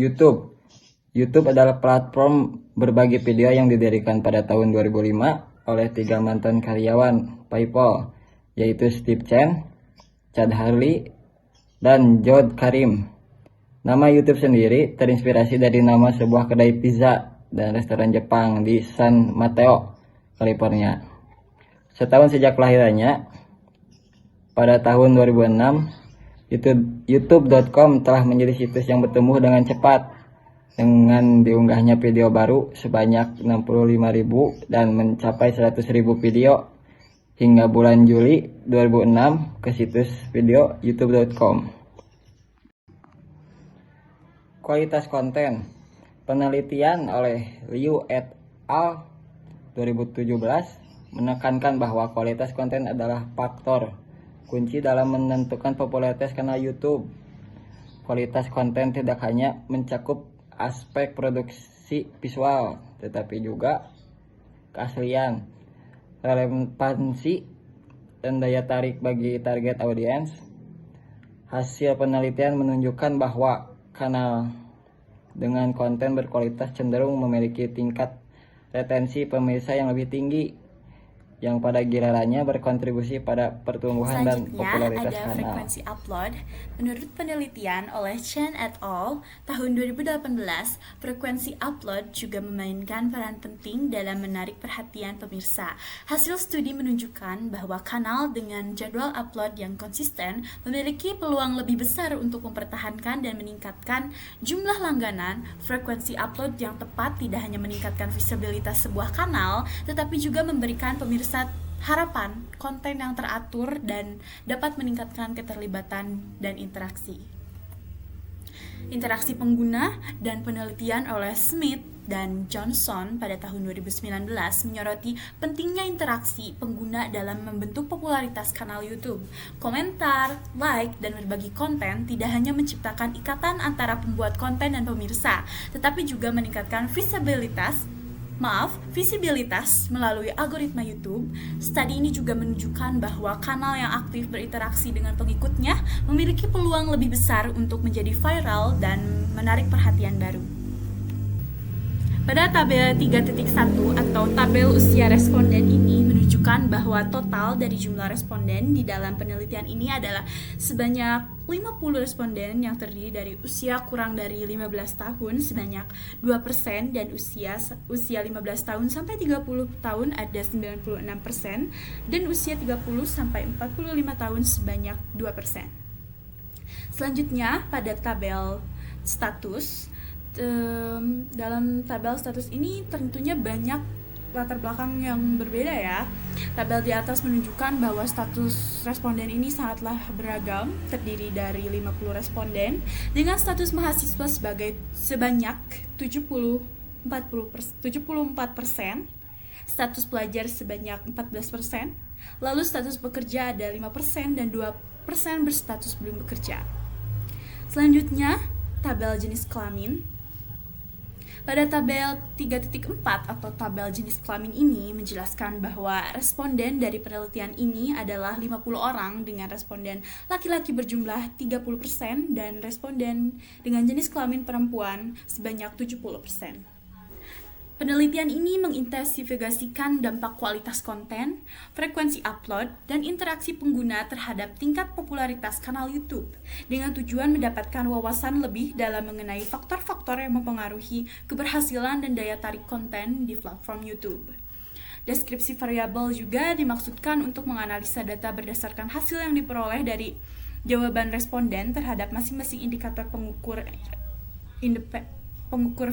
YouTube. YouTube adalah platform berbagi video yang didirikan pada tahun 2005 oleh 3 mantan karyawan PayPal, yaitu Steve Chen, Chad Hurley, dan Jod Karim. Nama YouTube sendiri terinspirasi dari nama sebuah kedai pizza dan restoran Jepang di San Mateo, California. Setahun sejak kelahirannya, pada tahun 2006, YouTube.com telah menjadi situs yang bertumbuh dengan cepat dengan diunggahnya video baru sebanyak 65.000 dan mencapai 100.000 video hingga bulan Juli 2006 ke situs video youtube.com. Kualitas konten. Penelitian oleh Liu et al. 2017 menekankan bahwa kualitas konten adalah faktor kunci dalam menentukan popularitas kanal YouTube. Kualitas konten tidak hanya mencakup aspek produksi visual, tetapi juga keaslian, relevansi, dan daya tarik bagi target audiens. Hasil penelitian menunjukkan bahwa kanal dengan konten berkualitas cenderung memiliki tingkat retensi pemirsa yang lebih tinggi, yang pada gilirannya berkontribusi pada pertumbuhan dan popularitas ada kanal. Frekuensi upload. Menurut penelitian oleh Chen et al. Tahun 2018, frekuensi upload juga memainkan peran penting dalam menarik perhatian pemirsa. Hasil studi menunjukkan bahwa kanal dengan jadwal upload yang konsisten memiliki peluang lebih besar untuk mempertahankan dan meningkatkan jumlah langganan. Frekuensi upload yang tepat tidak hanya meningkatkan visibilitas sebuah kanal, tetapi juga memberikan pemirsa harapan konten yang teratur dan dapat meningkatkan keterlibatan dan interaksi. Interaksi pengguna dan penelitian oleh Smith dan Johnson pada tahun 2019 menyoroti pentingnya interaksi pengguna dalam membentuk popularitas kanal YouTube. Komentar, like, dan berbagi konten tidak hanya menciptakan ikatan antara pembuat konten dan pemirsa, tetapi juga meningkatkan visibilitas melalui algoritma YouTube. Studi ini juga menunjukkan bahwa kanal yang aktif berinteraksi dengan pengikutnya memiliki peluang lebih besar untuk menjadi viral dan menarik perhatian baru. Pada tabel 3.1 atau tabel usia responden ini menunjukkan bahwa total dari jumlah responden di dalam penelitian ini adalah sebanyak 50 responden yang terdiri dari usia kurang dari 15 tahun sebanyak 2% dan usia 15 tahun sampai 30 tahun ada 96% dan usia 30 sampai 45 tahun sebanyak 2%. Selanjutnya pada tabel status. Dalam tabel status ini tentunya banyak latar belakang yang berbeda ya. Tabel di atas menunjukkan bahwa status responden ini sangatlah beragam, terdiri dari 50 responden dengan status mahasiswa sebanyak 74%, status pelajar sebanyak 14%, lalu status bekerja ada 5% dan 2% berstatus belum bekerja. Selanjutnya, tabel jenis kelamin. Pada tabel 3.4 atau tabel jenis kelamin ini menjelaskan bahwa responden dari penelitian ini adalah 50 orang dengan responden laki-laki berjumlah 30% dan responden dengan jenis kelamin perempuan sebanyak 70%. Penelitian ini mengintensifikasikan dampak kualitas konten, frekuensi upload, dan interaksi pengguna terhadap tingkat popularitas kanal YouTube dengan tujuan mendapatkan wawasan lebih dalam mengenai faktor-faktor yang mempengaruhi keberhasilan dan daya tarik konten di platform YouTube. Deskripsi variabel juga dimaksudkan untuk menganalisa data berdasarkan hasil yang diperoleh dari jawaban responden terhadap masing-masing indikator pengukur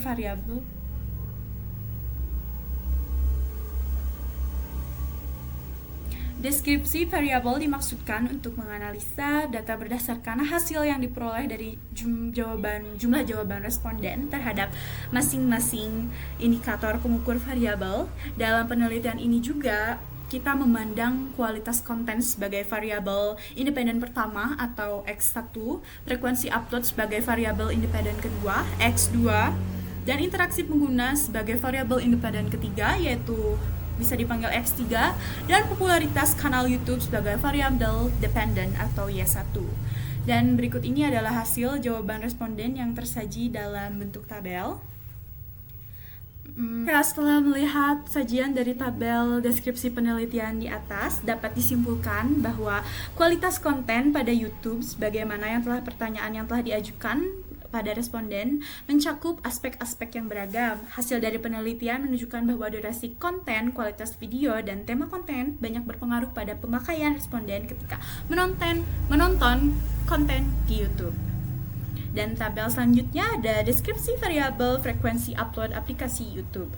variabel. Deskripsi variabel dimaksudkan untuk menganalisa data berdasarkan hasil yang diperoleh dari jumlah jawaban responden terhadap masing-masing indikator pengukur variabel. Dalam penelitian ini juga kita memandang kualitas konten sebagai variabel independen pertama atau X1, frekuensi upload sebagai variabel independen kedua, X2, dan interaksi pengguna sebagai variabel independen ketiga yaitu bisa dipanggil X3, dan popularitas kanal YouTube sebagai variabel dependent atau Y1. Dan berikut ini adalah hasil jawaban responden yang tersaji dalam bentuk tabel. Setelah melihat sajian dari tabel deskripsi penelitian di atas, dapat disimpulkan bahwa kualitas konten pada YouTube sebagaimana pertanyaan yang telah diajukan pada responden mencakup aspek-aspek yang beragam. Hasil dari penelitian menunjukkan bahwa durasi konten, kualitas video, dan tema konten banyak berpengaruh pada pemakaian responden ketika menonton konten di YouTube. Dan tabel selanjutnya ada deskripsi variabel frekuensi upload aplikasi YouTube.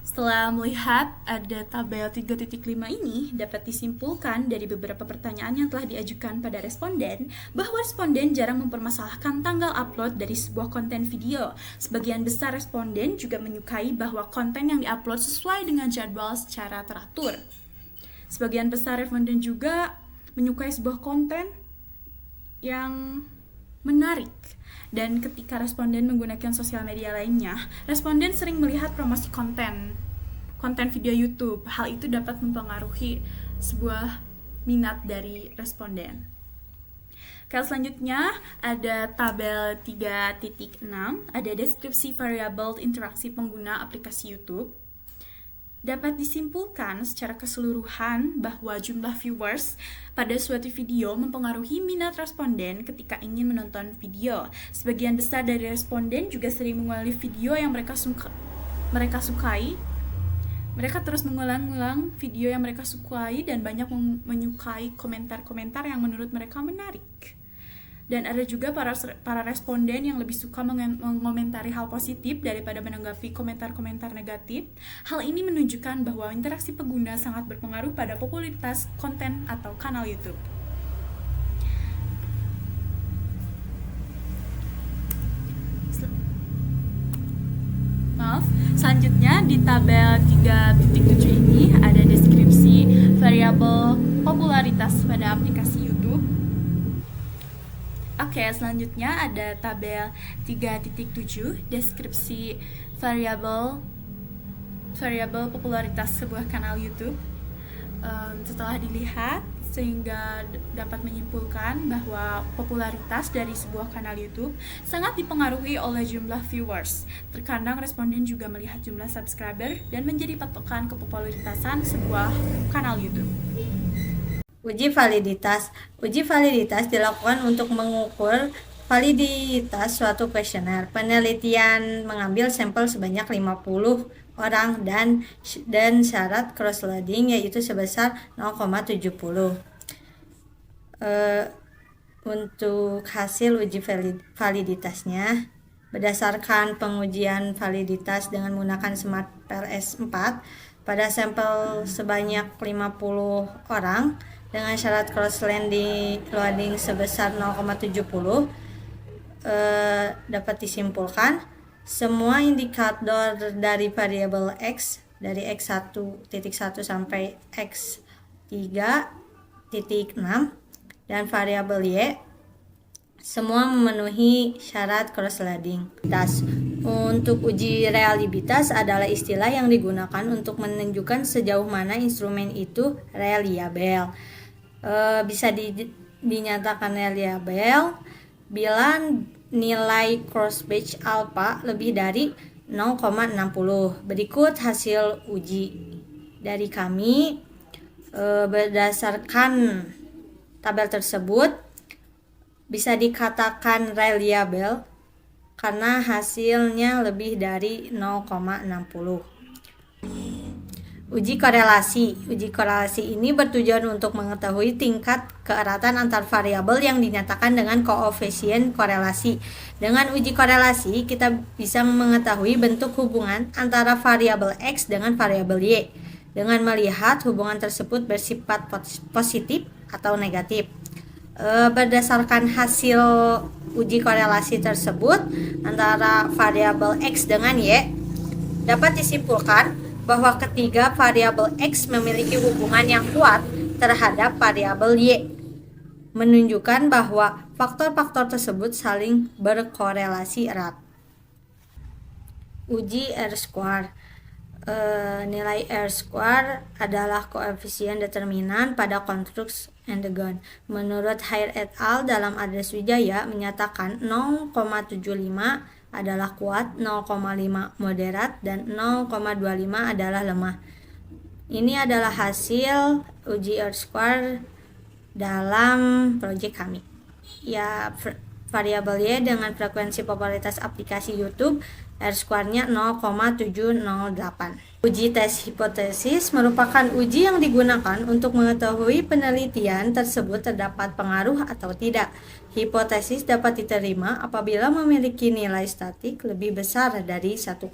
Setelah melihat ada tabel 3.5 ini, dapat disimpulkan dari beberapa pertanyaan yang telah diajukan pada responden bahwa responden jarang mempermasalahkan tanggal upload dari sebuah konten video. Sebagian besar responden juga menyukai bahwa konten yang diupload sesuai dengan jadwal secara teratur. Sebagian besar responden juga menyukai sebuah konten yang menarik. Dan ketika responden menggunakan sosial media lainnya, responden sering melihat promosi konten video YouTube. Hal itu dapat mempengaruhi sebuah minat dari responden. Selanjutnya ada tabel 3.6, ada deskripsi variabel interaksi pengguna aplikasi YouTube. Dapat disimpulkan secara keseluruhan bahwa jumlah viewers pada suatu video mempengaruhi minat responden ketika ingin menonton video. Sebagian besar dari responden juga sering mengulangi video yang mereka sukai. Mereka terus mengulang-ulang video yang mereka sukai dan banyak menyukai komentar-komentar yang menurut mereka menarik. Dan ada juga para responden yang lebih suka mengomentari hal positif daripada menanggapi komentar-komentar negatif. Hal ini menunjukkan bahwa interaksi pengguna sangat berpengaruh pada popularitas konten atau kanal YouTube. Selanjutnya di tabel 3.7 ini ada deskripsi variabel popularitas pada aplikasi YouTube. Selanjutnya ada tabel 3.7 deskripsi variabel popularitas sebuah kanal YouTube. Setelah dilihat, sehingga dapat menyimpulkan bahwa popularitas dari sebuah kanal YouTube sangat dipengaruhi oleh jumlah viewers. Terkadang responden juga melihat jumlah subscriber dan menjadi patokan kepopularitasan sebuah kanal YouTube. Uji validitas. Uji validitas dilakukan untuk mengukur validitas suatu kuesioner. Penelitian mengambil sampel sebanyak 50 orang dan syarat cross-loading yaitu sebesar 0,70. Untuk hasil uji validitasnya, berdasarkan pengujian validitas dengan menggunakan Smart PLS 4 pada sampel sebanyak 50 orang dengan syarat cross-loading sebesar 0,70, dapat disimpulkan semua indikator dari variabel X dari X1.1 sampai X3.6 dan variabel Y semua memenuhi syarat cross-loading. Untuk uji reliabilitas adalah istilah yang digunakan untuk menunjukkan sejauh mana instrumen itu reliable. Bisa dinyatakan reliable bila nilai crossbatch alpha lebih dari 0,60. Berikut hasil uji dari kami. Berdasarkan tabel tersebut bisa dikatakan reliable karena hasilnya lebih dari 0,60. Uji korelasi. Uji korelasi ini bertujuan untuk mengetahui tingkat keeratan antar variabel yang dinyatakan dengan koefisien korelasi. Dengan uji korelasi, kita bisa mengetahui bentuk hubungan antara variabel X dengan variabel Y dengan melihat hubungan tersebut bersifat positif atau negatif. Berdasarkan hasil uji korelasi tersebut antara variabel X dengan Y, dapat disimpulkan bahwa ketiga variabel X memiliki hubungan yang kuat terhadap variabel Y, menunjukkan bahwa faktor-faktor tersebut saling berkorelasi erat. Uji R-square. Nilai R-square adalah koefisien determinan pada konstruksi endegon. Menurut Hair et al. Dalam Address Wijaya menyatakan 0,75 adalah kuat, 0,5 moderat, dan 0,25 adalah lemah. Ini adalah hasil uji R-square dalam proyek kami. Ya, variabel Y dengan frekuensi popularitas aplikasi YouTube, R-square-nya 0,708. Uji tes hipotesis merupakan uji yang digunakan untuk mengetahui penelitian tersebut terdapat pengaruh atau tidak. Hipotesis dapat diterima apabila memiliki nilai statik lebih besar dari 1,96.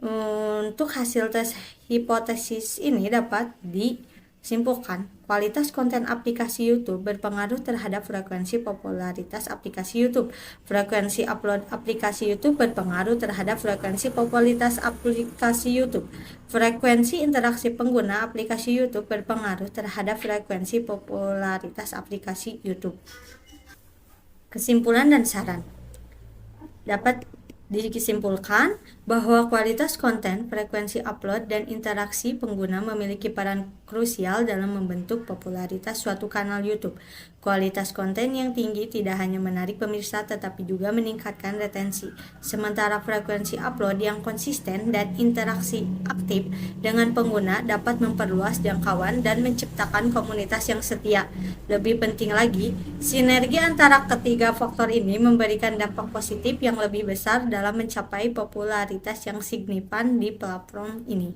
Untuk hasil tes hipotesis ini dapat disimpulkan, kualitas konten aplikasi YouTube berpengaruh terhadap frekuensi popularitas aplikasi YouTube. Frekuensi upload aplikasi YouTube berpengaruh terhadap frekuensi popularitas aplikasi YouTube. Frekuensi interaksi pengguna aplikasi YouTube berpengaruh terhadap frekuensi popularitas aplikasi YouTube. Kesimpulan dan saran. Dapat disimpulkan bahwa kualitas konten, frekuensi upload, dan interaksi pengguna memiliki peran krusial dalam membentuk popularitas suatu kanal YouTube. Kualitas konten yang tinggi tidak hanya menarik pemirsa tetapi juga meningkatkan retensi. Sementara frekuensi upload yang konsisten dan interaksi aktif dengan pengguna dapat memperluas jangkauan dan menciptakan komunitas yang setia. Lebih penting lagi, sinergi antara ketiga faktor ini memberikan dampak positif yang lebih besar dalam mencapai popularitas yang signifikan di platform ini.